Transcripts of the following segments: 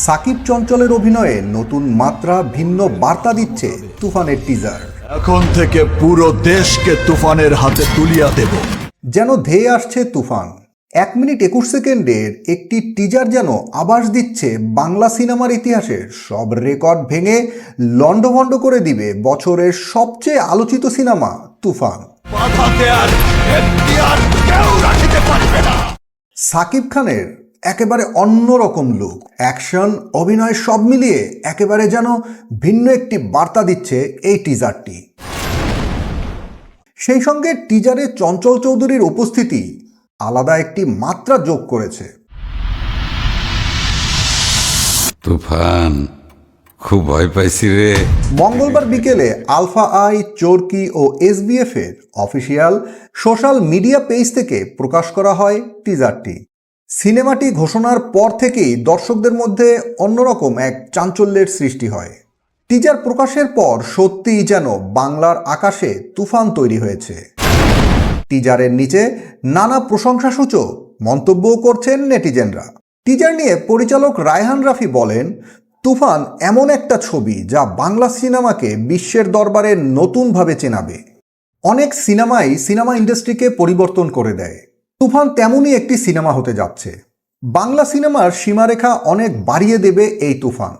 সাকিব চঞ্চলের অভিনয়ে নতুন মাত্রা ভিন্ন বার্তা দিচ্ছে তুফানের টিজার। এখন থেকে পুরো দেশকে তুফানের হাতে তুলিয়া দেব। যেন ধেয়ে আসছে তুফান। 1 মিনিট 21 সেকেন্ডের একটি টিজার যেন আভাস দিচ্ছে বাংলা সিনেমার ইতিহাসের সব রেকর্ড ভেঙে লন্ডভন্ড করে দিবে বছরের সবচেয়ে আলোচিত সিনেমা তুফান। সাকিব খানের একেবারে অন্যরকম লুক, অ্যাকশন, অভিনয় সব মিলিয়ে একেবারে যেন ভিন্ন একটি বার্তা দিচ্ছে এই টিজারটি। সেই সঙ্গে টিজারে চঞ্চল চৌধুরীর উপস্থিতি আলাদা একটি মাত্রা যোগ করেছে। তুফান, খুব ভয় পাইছি রে। মঙ্গলবার বিকেলে আলফা আই, চরকি ও এসবিএফ এর অফিসিয়াল সোশ্যাল মিডিয়া পেজ থেকে প্রকাশ করা হয় টিজারটি। সিনেমাটি ঘোষণার পর থেকেই দর্শকদের মধ্যে অন্যরকম এক চাঞ্চল্যের সৃষ্টি হয়। টিজার প্রকাশের পর সত্যিই যেন বাংলার আকাশে তুফান তৈরি হয়েছে। টিজারের নিচে নানা প্রশংসাসূচক মন্তব্যও করছেন নেটিজেনরা। টিজার নিয়ে পরিচালক রায়হান রাফি বলেন, তুফান এমন একটা ছবি যা বাংলা সিনেমাকে বিশ্বের দরবারে নতুনভাবে চেনাবে। অনেক সিনেমাই সিনেমা ইন্ডাস্ট্রিকে পরিবর্তন করে দেয়, তুফান তেমনই একটি সিনেমা হতে যাচ্ছে। বাংলা সিনেমার সীমারেখা অনেক বাড়িয়ে দেবে এই তুফান।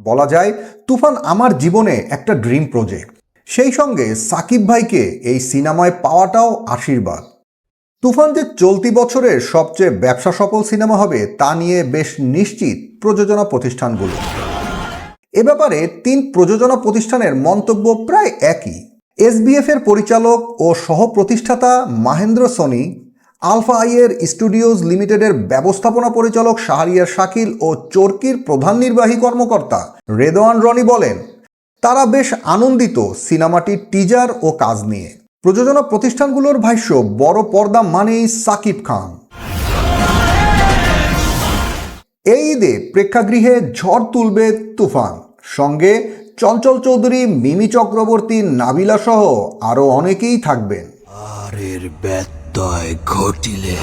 বলা যায় তুফান আমার জীবনে একটা ড্রিম প্রজেক্ট। সেই সঙ্গে সাকিব ভাইকে এই সিনেমায় পাওয়াটাও আশীর্বাদ। তুফান যে চলতি বছরের সবচেয়ে ব্যবসা সফল সিনেমা হবে তা নিয়ে বেশ নিশ্চিত প্রযোজনা প্রতিষ্ঠানগুলো। এ ব্যাপারে 3 প্রযোজনা প্রতিষ্ঠানের মন্তব্য প্রায় একই। এসবিএফ এর পরিচালক ও সহ প্রতিষ্ঠাতা মাহেন্দ্র সোনি, আলফা আইয়ের স্টুডিওজ লিমিটেডের ব্যবস্থাপনা পরিচালক শাহরিয়ার শাকিল ও চরকির প্রধান নির্বাহী কর্মকর্তা রেদওয়ান রনি বলেন, তারা বেশ আনন্দিত সিনেমাটির টিজার ও কাজ নিয়ে। প্রযোজনা প্রতিষ্ঠানগুলোর ভাষ্য, বড় পর্দা মানেই সাকিব খান। এই ঈদে প্রেক্ষাগৃহে ঝড় তুলবে তুফান, সঙ্গে চঞ্চল চৌধুরী, মিমি চক্রবর্তী, নাবিলা সহ আরো অনেকেই থাকবেন। আর এর ব্যত্যয় ঘটিলে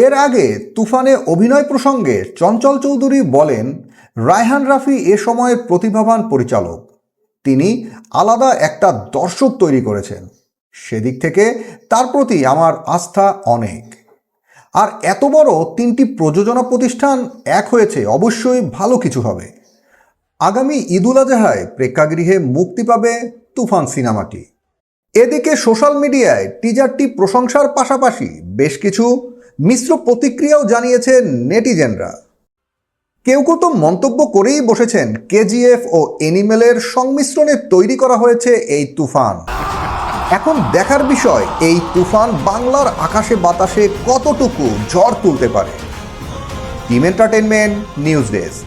এর আগে তুফানে অভিনয় প্রসঙ্গে চঞ্চল চৌধুরী বলেন, রায়হান রাফি এ সময়ের প্রতিভাবান পরিচালক। তিনি আলাদা একটা দর্শক তৈরি করেছেন। সেদিক থেকে তার প্রতি আমার আস্থা অনেক। আর এত বড় 3টি প্রযোজনা প্রতিষ্ঠান এক হয়েছে, অবশ্যই ভালো কিছু হবে। আগামী ঈদুল আজহায় প্রেক্ষাগৃহে মুক্তি পাবে তুফান সিনেমাটি। এদিকে সোশ্যাল মিডিয়ায় টিজারটি প্রশংসার পাশাপাশি বেশ কিছু মিশ্র প্রতিক্রিয়াও জানিয়েছেন নেটিজেনরা। কেউ কেউ তো মন্তব্য করেই বসেছেন, কেজিএফ ও এনিমেলের সংমিশ্রণে তৈরি করা হয়েছে এই তুফান। এখন দেখার বিষয় এই তুফান বাংলার আকাশে বাতাসে কতটুকু ঝড় তুলতে পারে। Team entertainment news desk.